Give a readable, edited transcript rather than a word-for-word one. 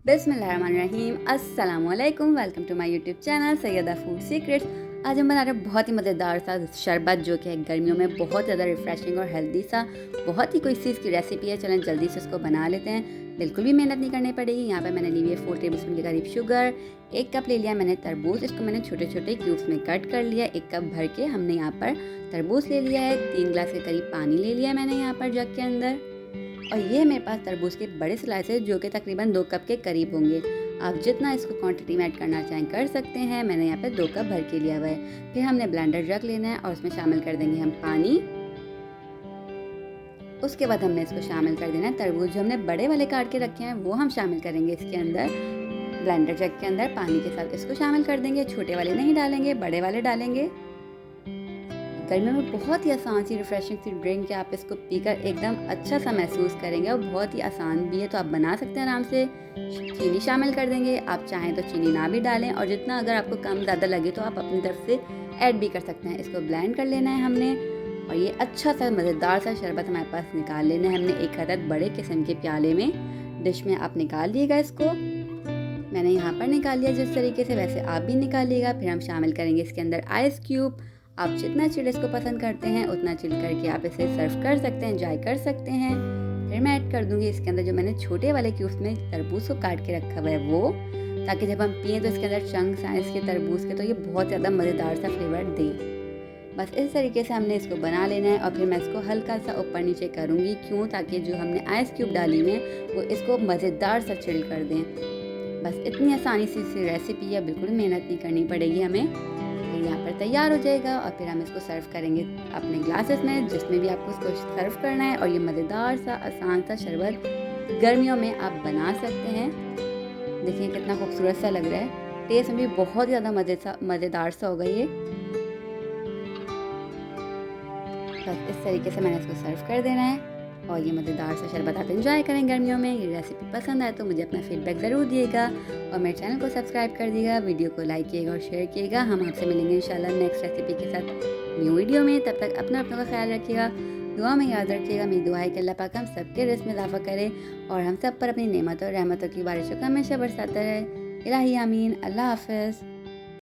बिस्मिल्लाहिर्रहमानिर्रहीम, अस्सलामुअलैकुम। Welcome to my YouTube channel Syeda food secrets. आज हम बना रहे हैं बहुत ही मज़ेदार सा शरबत, जो कि है गर्मियों में बहुत ज़्यादा रिफ़्रेशिंग और हेल्दी सा बहुत ही कोई चीज़ की रेसिपी है। चलें जल्दी से उसको बना लेते हैं, बिल्कुल भी मेहनत नहीं करनी पड़ेगी। यहाँ पे मैंने ली हुई है 4 टेबल स्पून के करीब शुगर, 1 कप ले लिया मैंने तरबूज, इसको मैंने छोटे छोटे क्यूब्स में कट कर लिया। 1 कप भर के हमने यहाँ पर तरबूज ले लिया है। 3 गिलास के करीब पानी ले लिया है मैंने यहाँ पर जग के अंदर। और ये मेरे पास तरबूज के बड़े स्लाइसेस जो कि तकरीबन 2 कप के करीब होंगे। आप जितना इसको क्वांटिटी में ऐड करना चाहें कर सकते हैं। मैंने यहाँ पे 2 कप भर के लिया हुआ है। फिर हमने ब्लेंडर जग लेना है और उसमें शामिल कर देंगे हम पानी। उसके बाद हमने इसको शामिल कर देना है तरबूज, जो हमने बड़े वाले काट के रखे हैं वो हम शामिल करेंगे इसके अंदर। ब्लेंडर जग के अंदर पानी के साथ इसको शामिल कर देंगे। छोटे वाले नहीं डालेंगे, बड़े वाले डालेंगे। गर्मियों में बहुत ही आसान सी रिफ्रेशिंग सी ड्रिंक है। आप इसको पीकर एकदम अच्छा सा महसूस करेंगे और बहुत ही आसान भी है, तो आप बना सकते हैं आराम से। चीनी शामिल कर देंगे, आप चाहें तो चीनी ना भी डालें, और जितना अगर आपको कम ज़्यादा लगे तो आप अपनी तरफ से ऐड भी कर सकते हैं। इसको ब्लेंड कर लेना है हमने, और ये अच्छा सा मज़ेदार सा शरबत हमारे पास निकाल लेना है हमने। एक अदद बड़े किस्म के प्याले में, डिश में आप निकाल लीजिएगा इसको। मैंने यहाँ पर निकाल लिया जिस तरीके से, वैसे आप भी निकालिएगा। फिर हम शामिल करेंगे इसके अंदर आइस क्यूब। आप जितना चिल इसको पसंद करते हैं उतना चिल करके आप इसे सर्व कर सकते हैं, एंजॉय कर सकते हैं। फिर मैं ऐड कर दूंगी इसके अंदर जो मैंने छोटे वाले क्यूब्स में तरबूज को काट के रखा हुआ है वो, ताकि जब हम पिए तो इसके अंदर चंक्स आए इसके तरबूज के, तो ये बहुत ज़्यादा मज़ेदार सा फ्लेवर दे। बस इस तरीके से हमने इसको बना लेना है। और फिर मैं इसको हल्का सा ऊपर नीचे करूँगी, क्यों? ताकि जो हमने आइस क्यूब डाली हुई है वो इसको मज़ेदार सा चिल कर दें। बस इतनी आसानी सी रेसिपी है, बिल्कुल मेहनत नहीं करनी पड़ेगी हमें। फिर यहाँ पर तैयार हो जाएगा और फिर हम इसको सर्व करेंगे अपने ग्लासेस में, जिसमें भी आपको इसको सर्व करना है। और ये मज़ेदार सा आसान सा शरबत गर्मियों में आप बना सकते हैं। देखिए कितना खूबसूरत सा लग रहा है, टेस्ट में भी बहुत ज़्यादा मज़ेदार सा होगा ये। बस इस तरीके से मैंने इसको सर्व कर देना है, और ये मज़ेदार सा शरबत आप एंजॉय करें गर्मियों में। ये रेसिपी पसंद आए तो मुझे अपना फीडबैक ज़रूर दिएगा, और मेरे चैनल को सब्सक्राइब कर दिएगा, वीडियो को लाइक कीजिएगा और शेयर कीजिएगा। हम आपसे मिलेंगे इंशाल्लाह नेक्स्ट रेसिपी के साथ न्यू वीडियो में। तब तक अपना का ख्याल रखिएगा, दुआ में याद रखिएगा। मेरी दुआ है कि अल्लाह पाक हम सबके रिज़्क़ में इज़ाफ़ा करे और हम सब पर अपनी नेमतों और रहमतों की बारिशों का हमेशा बरसाता रहे। इलाही आमीन। अल्लाह हाफ़िज़।